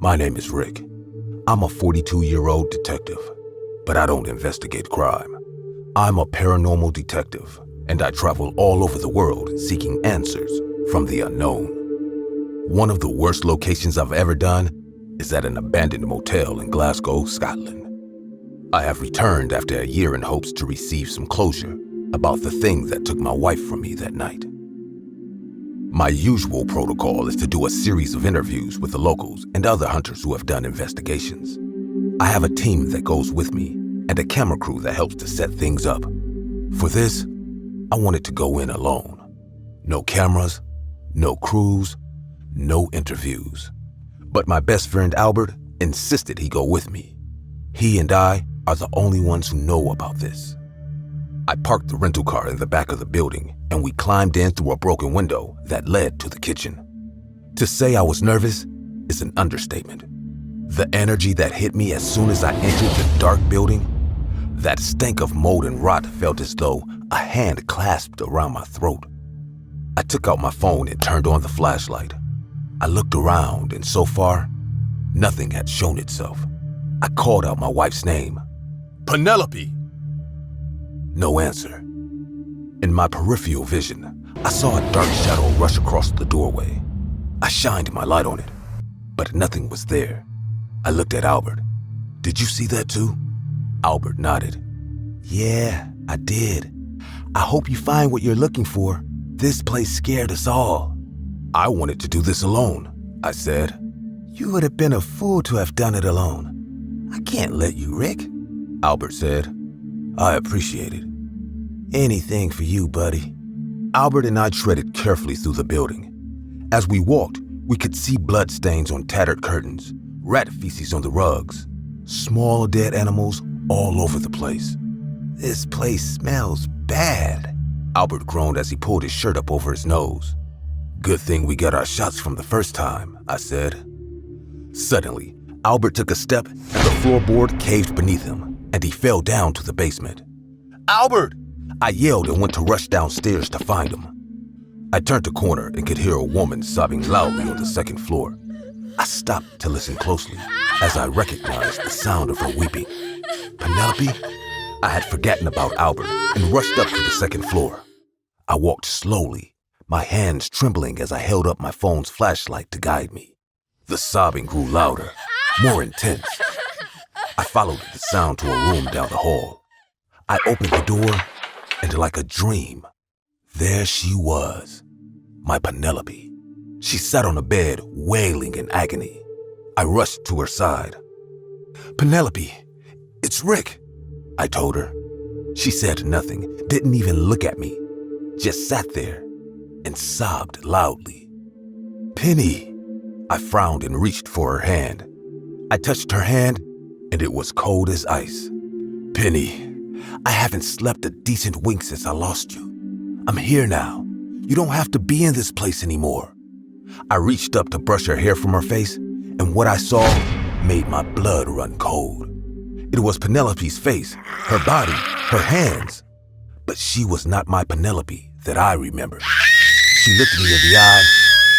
My name is Rick. I'm a 42-year-old detective, but I don't investigate crime. I'm a paranormal detective, and I travel all over the world seeking answers from the unknown. One of the worst locations I've ever done is at an abandoned motel in Glasgow, Scotland. I have returned after a year in hopes to receive some closure about the thing that took my wife from me that night. My usual protocol is to do a series of interviews with the locals and other hunters who have done investigations. I have a team that goes with me and a camera crew that helps to set things up. For this, I wanted to go in alone. No cameras, no crews, no interviews. But my best friend Albert insisted he go with me. He and I are the only ones who know about this. I parked the rental car in the back of the building and we climbed in through a broken window that led to the kitchen. To say I was nervous is an understatement. The energy that hit me as soon as I entered the dark building, that stank of mold and rot felt as though a hand clasped around my throat. I took out my phone and turned on the flashlight. I looked around and so far, nothing had shown itself. I called out my wife's name. Penelope! No answer. In my peripheral vision, I saw a dark shadow rush across the doorway. I shined my light on it, but nothing was there. I looked at Albert. Did you see that too? Albert nodded. Yeah, I did. I hope you find what you're looking for. This place scared us all. I wanted to do this alone, I said. You would have been a fool to have done it alone. I can't let you, Rick, Albert said. I appreciate it. Anything for you, buddy. Albert and I treaded carefully through the building. As we walked, we could see blood stains on tattered curtains, rat feces on the rugs, small dead animals all over the place. This place smells bad, Albert groaned as he pulled his shirt up over his nose. Good thing we got our shots from the first time, I said. Suddenly, Albert took a step and the floorboard caved beneath him, and he fell down to the basement. Albert! I yelled and went to rush downstairs to find him. I turned a corner and could hear a woman sobbing loudly on the second floor. I stopped to listen closely as I recognized the sound of her weeping. Penelope? I had forgotten about Albert and rushed up to the second floor. I walked slowly, my hands trembling as I held up my phone's flashlight to guide me. The sobbing grew louder, more intense. I followed the sound to a room down the hall. I opened the door, and like a dream, there she was, my Penelope. She sat on a bed, wailing in agony. I rushed to her side. Penelope, it's Rick, I told her. She said nothing, didn't even look at me, just sat there and sobbed loudly. Penny, I frowned and reached for her hand. I touched her hand, and it was cold as ice. Penny, I haven't slept a decent wink since I lost you. I'm here now. You don't have to be in this place anymore. I reached up to brush her hair from her face, and what I saw made my blood run cold. It was Penelope's face, her body, her hands. But she was not my Penelope that I remembered. She looked me in the eye,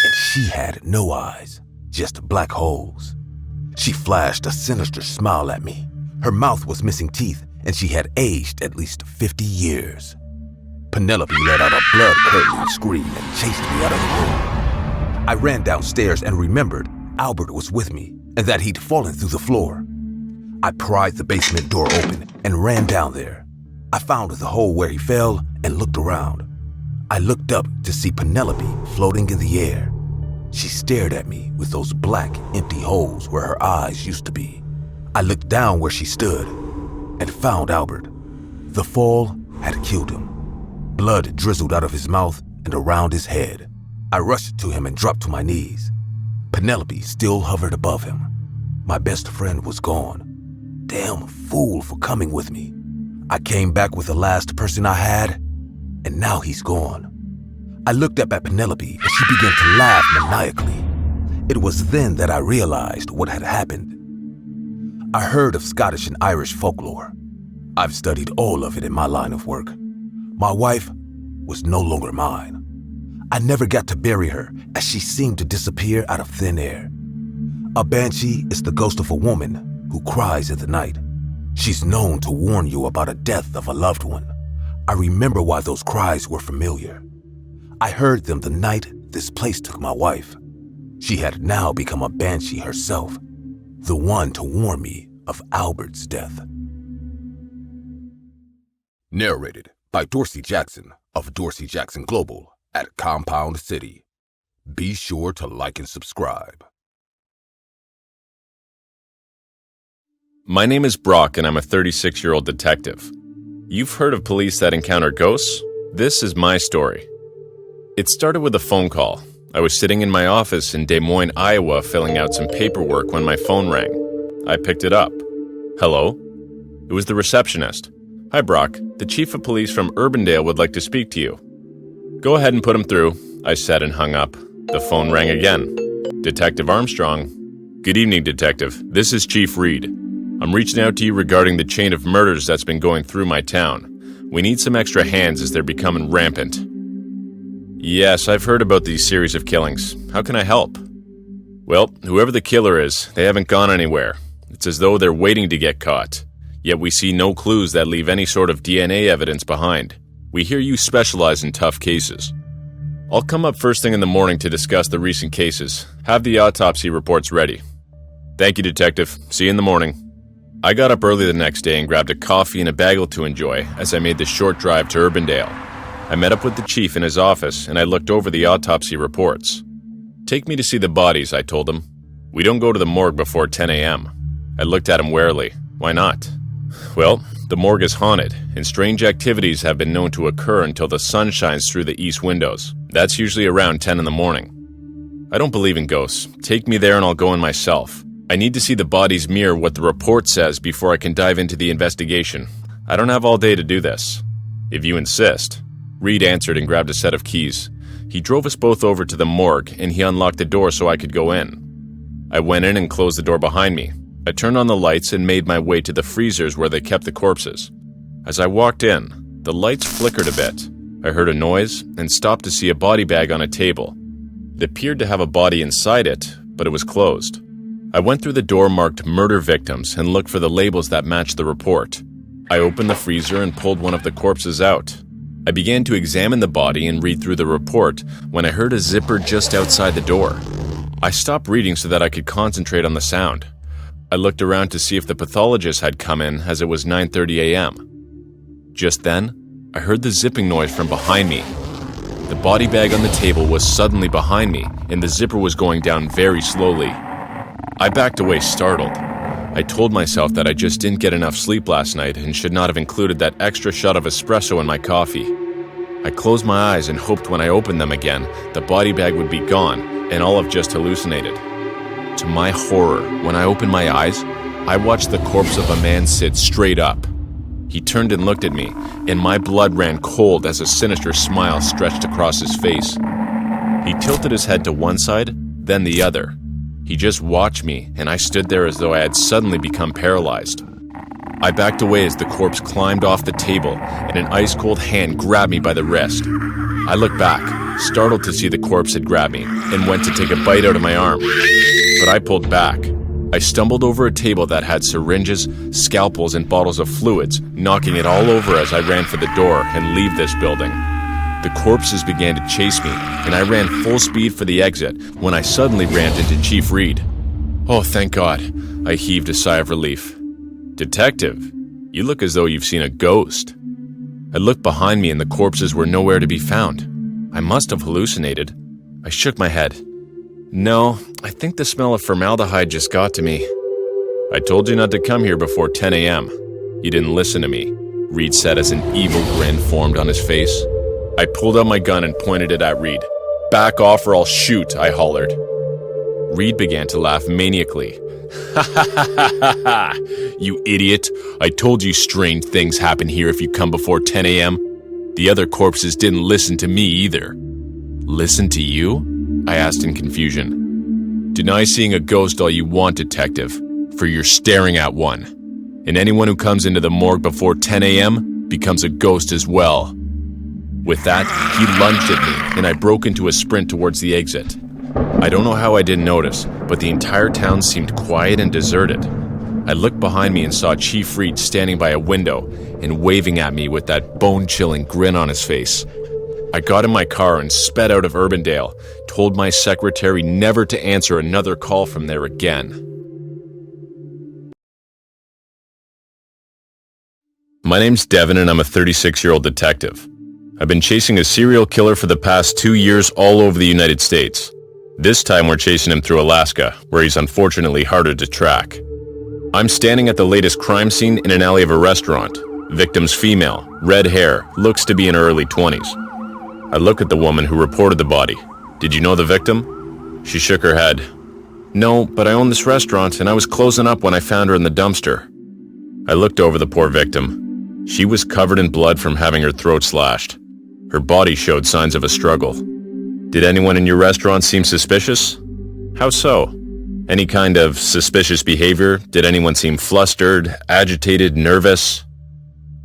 and she had no eyes, just black holes. She flashed a sinister smile at me. Her mouth was missing teeth, and she had aged at least 50 years. Penelope let out a blood-curdling scream and chased me out of the room. I ran downstairs and remembered Albert was with me and that he'd fallen through the floor. I pried the basement door open and ran down there. I found the hole where he fell and looked around. I looked up to see Penelope floating in the air. She stared at me with those black, empty holes where her eyes used to be. I looked down where she stood and found Albert. The fall had killed him. Blood drizzled out of his mouth and around his head. I rushed to him and dropped to my knees. Penelope still hovered above him. My best friend was gone. Damn fool for coming with me. I came back with the last person I had, and now he's gone. I looked up at Penelope and she began to laugh maniacally. It was then that I realized what had happened. I heard of Scottish and Irish folklore. I've studied all of it in my line of work. My wife was no longer mine. I never got to bury her as she seemed to disappear out of thin air. A banshee is the ghost of a woman who cries in the night. She's known to warn you about a death of a loved one. I remember why those cries were familiar. I heard them the night this place took my wife. She had now become a banshee herself, the one to warn me of Albert's death. Narrated by Dorsey Jackson of Dorsey Jackson Global at Compound City. Be sure to like and subscribe. My name is Brock, and I'm a 36-year-old detective. You've heard of police that encounter ghosts? This is my story. It started with a phone call. I was sitting in my office in Des Moines, Iowa, filling out some paperwork when my phone rang. I picked it up. Hello? It was the receptionist. Hi, Brock. The chief of police from Urbandale would like to speak to you. Go ahead and put him through, I said and hung up. The phone rang again. Detective Armstrong. Good evening, Detective. This is Chief Reed. I'm reaching out to you regarding the chain of murders that's been going through my town. We need some extra hands as they're becoming rampant. Yes, I've heard about these series of killings. How can I help? Well, whoever the killer is, they haven't gone anywhere. It's as though they're waiting to get caught. Yet we see no clues that leave any sort of DNA evidence behind. We hear you specialize in tough cases. I'll come up first thing in the morning to discuss the recent cases. Have the autopsy reports ready. Thank you, Detective. See you in the morning. I got up early the next day and grabbed a coffee and a bagel to enjoy as I made the short drive to Urbandale. I met up with the chief in his office and I looked over the autopsy reports. Take me to see the bodies, I told him. We don't go to the morgue before 10 a.m. I looked at him warily. Why not? Well, the morgue is haunted, and strange activities have been known to occur until the sun shines through the east windows. That's usually around 10 in the morning. I don't believe in ghosts. Take me there and I'll go in myself. I need to see the bodies mirror what the report says before I can dive into the investigation. I don't have all day to do this. If you insist. Reed answered and grabbed a set of keys. He drove us both over to the morgue and he unlocked the door so I could go in. I went in and closed the door behind me. I turned on the lights and made my way to the freezers where they kept the corpses. As I walked in, the lights flickered a bit. I heard a noise and stopped to see a body bag on a table. It appeared to have a body inside it, but it was closed. I went through the door marked murder victims and looked for the labels that matched the report. I opened the freezer and pulled one of the corpses out. I began to examine the body and read through the report when I heard a zipper just outside the door. I stopped reading so that I could concentrate on the sound. I looked around to see if the pathologist had come in as it was 9:30 a.m. Just then, I heard the zipping noise from behind me. The body bag on the table was suddenly behind me and the zipper was going down very slowly. I backed away startled. I told myself that I just didn't get enough sleep last night and should not have included that extra shot of espresso in my coffee. I closed my eyes and hoped when I opened them again, the body bag would be gone and all have just hallucinated. To my horror, when I opened my eyes, I watched the corpse of a man sit straight up. He turned and looked at me, and my blood ran cold as a sinister smile stretched across his face. He tilted his head to one side, then the other. He just watched me, and I stood there as though I had suddenly become paralyzed. I backed away as the corpse climbed off the table, and an ice-cold hand grabbed me by the wrist. I looked back, startled to see the corpse had grabbed me, and went to take a bite out of my arm. But I pulled back. I stumbled over a table that had syringes, scalpels, and bottles of fluids, knocking it all over as I ran for the door and leave this building. The corpses began to chase me, and I ran full speed for the exit when I suddenly ran into Chief Reed. Oh, thank God, I heaved a sigh of relief. Detective, you look as though you've seen a ghost. I looked behind me and the corpses were nowhere to be found. I must have hallucinated. I shook my head. No, I think the smell of formaldehyde just got to me. I told you not to come here before 10 a.m. You didn't listen to me, Reed said as an evil grin formed on his face. I pulled out my gun and pointed it at Reed. Back off or I'll shoot, I hollered. Reed began to laugh maniacally. Ha ha ha ha ha ha! You idiot! I told you strange things happen here if you come before 10 a.m. The other corpses didn't listen to me either. Listen to you? I asked in confusion. Deny seeing a ghost all you want, Detective, for you're staring at one. And anyone who comes into the morgue before 10 a.m. becomes a ghost as well. With that, he lunged at me, and I broke into a sprint towards the exit. I don't know how I didn't notice, but the entire town seemed quiet and deserted. I looked behind me and saw Chief Reed standing by a window and waving at me with that bone-chilling grin on his face. I got in my car and sped out of Urbandale, told my secretary never to answer another call from there again. My name's Devin and I'm a 36-year-old detective. I've been chasing a serial killer for the past 2 years all over the United States. This time we're chasing him through Alaska, where he's unfortunately harder to track. I'm standing at the latest crime scene in an alley of a restaurant. Victim's female, red hair, looks to be in her early 20s. I look at the woman who reported the body. Did you know the victim? She shook her head. No, but I own this restaurant and I was closing up when I found her in the dumpster. I looked over the poor victim. She was covered in blood from having her throat slashed. Her body showed signs of a struggle. Did anyone in your restaurant seem suspicious? How so? Any kind of suspicious behavior? Did anyone seem flustered, agitated, nervous?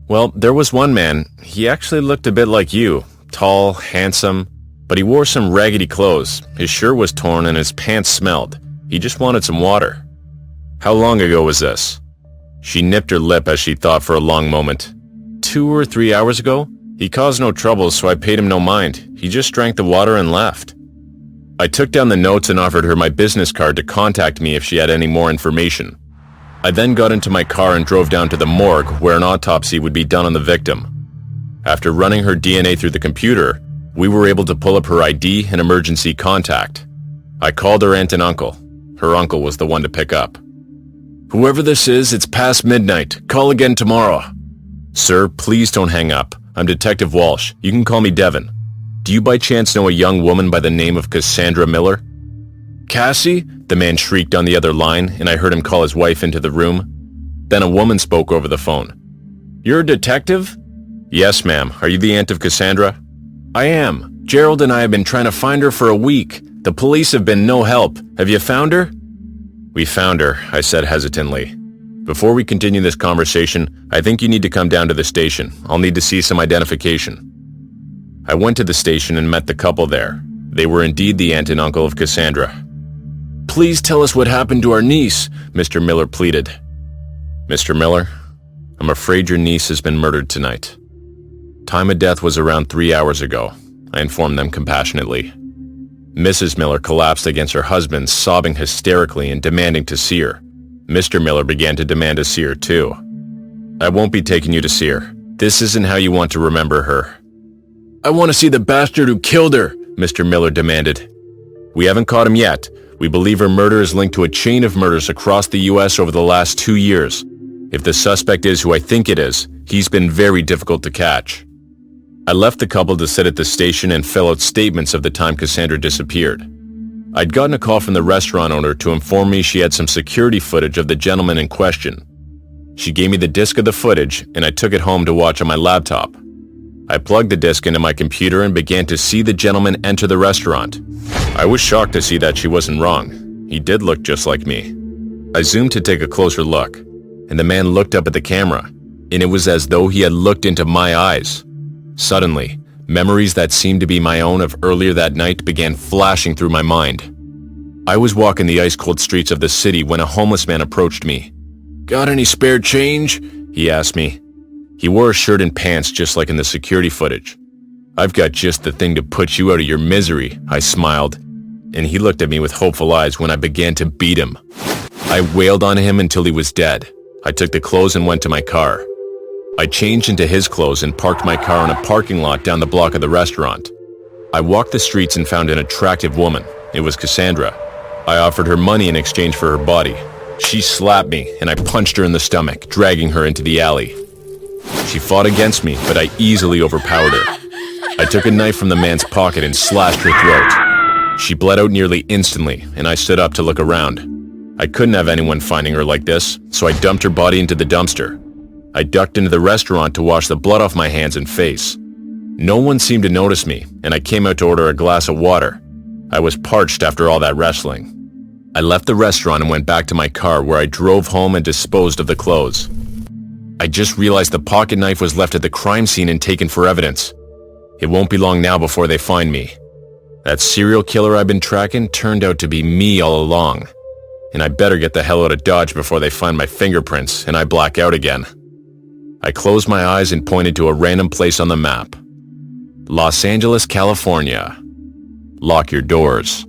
Well, there was one man. He actually looked a bit like you. Tall, handsome, but he wore some raggedy clothes. His shirt was torn and his pants smelled. He just wanted some water. How long ago was this? She nipped her lip as she thought for a long moment. 2 or 3 hours ago? He caused no trouble, so I paid him no mind. He just drank the water and left. I took down the notes and offered her my business card to contact me if she had any more information. I then got into my car and drove down to the morgue where an autopsy would be done on the victim. After running her DNA through the computer, we were able to pull up her ID and emergency contact. I called her aunt and uncle. Her uncle was the one to pick up. Whoever this is, it's past midnight. Call again tomorrow. Sir, please don't hang up. I'm Detective Walsh. You can call me Devin. Do you by chance know a young woman by the name of Cassandra Miller? Cassie? The man shrieked on the other line, and I heard him call his wife into the room. Then a woman spoke over the phone. You're a detective? Yes, ma'am. Are you the aunt of Cassandra? I am. Gerald and I have been trying to find her for a week. The police have been no help. Have you found her? We found her, I said hesitantly. Before we continue this conversation, I think you need to come down to the station. I'll need to see some identification. I went to the station and met the couple there. They were indeed the aunt and uncle of Cassandra. Please tell us what happened to our niece, Mr. Miller pleaded. Mr. Miller, I'm afraid your niece has been murdered tonight. Time of death was around 3 hours ago, I informed them compassionately. Mrs. Miller collapsed against her husband, sobbing hysterically and demanding to see her. Mr. Miller began to demand to see her too. I won't be taking you to see her. This isn't how you want to remember her. I want to see the bastard who killed her, Mr. Miller demanded. We haven't caught him yet. We believe her murder is linked to a chain of murders across the U.S. over the last 2 years. If the suspect is who I think it is, he's been very difficult to catch. I left the couple to sit at the station and fill out statements of the time Cassandra disappeared. I'd gotten a call from the restaurant owner to inform me she had some security footage of the gentleman in question. She gave me the disc of the footage, and I took it home to watch on my laptop. I plugged the disc into my computer and began to see the gentleman enter the restaurant. I was shocked to see that she wasn't wrong. He did look just like me. I zoomed to take a closer look, and the man looked up at the camera, and it was as though he had looked into my eyes. Suddenly, memories that seemed to be my own of earlier that night began flashing through my mind. I was walking the ice-cold streets of the city when a homeless man approached me. Got any spare change? He asked me. He wore a shirt and pants just like in the security footage. I've got just the thing to put you out of your misery, I smiled, and he looked at me with hopeful eyes when I began to beat him. I wailed on him until he was dead. I took the clothes and went to my car. I changed into his clothes and parked my car in a parking lot down the block of the restaurant. I walked the streets and found an attractive woman. It was Cassandra. I offered her money in exchange for her body. She slapped me, and I punched her in the stomach, dragging her into the alley. She fought against me, but I easily overpowered her. I took a knife from the man's pocket and slashed her throat. She bled out nearly instantly, and I stood up to look around. I couldn't have anyone finding her like this, so I dumped her body into the dumpster. I ducked into the restaurant to wash the blood off my hands and face. No one seemed to notice me, and I came out to order a glass of water. I was parched after all that wrestling. I left the restaurant and went back to my car where I drove home and disposed of the clothes. I just realized the pocket knife was left at the crime scene and taken for evidence. It won't be long now before they find me. That serial killer I've been tracking turned out to be me all along. and I better get the hell out of Dodge before they find my fingerprints and I black out again. I closed my eyes and pointed to a random place on the map. Los Angeles, California. Lock your doors.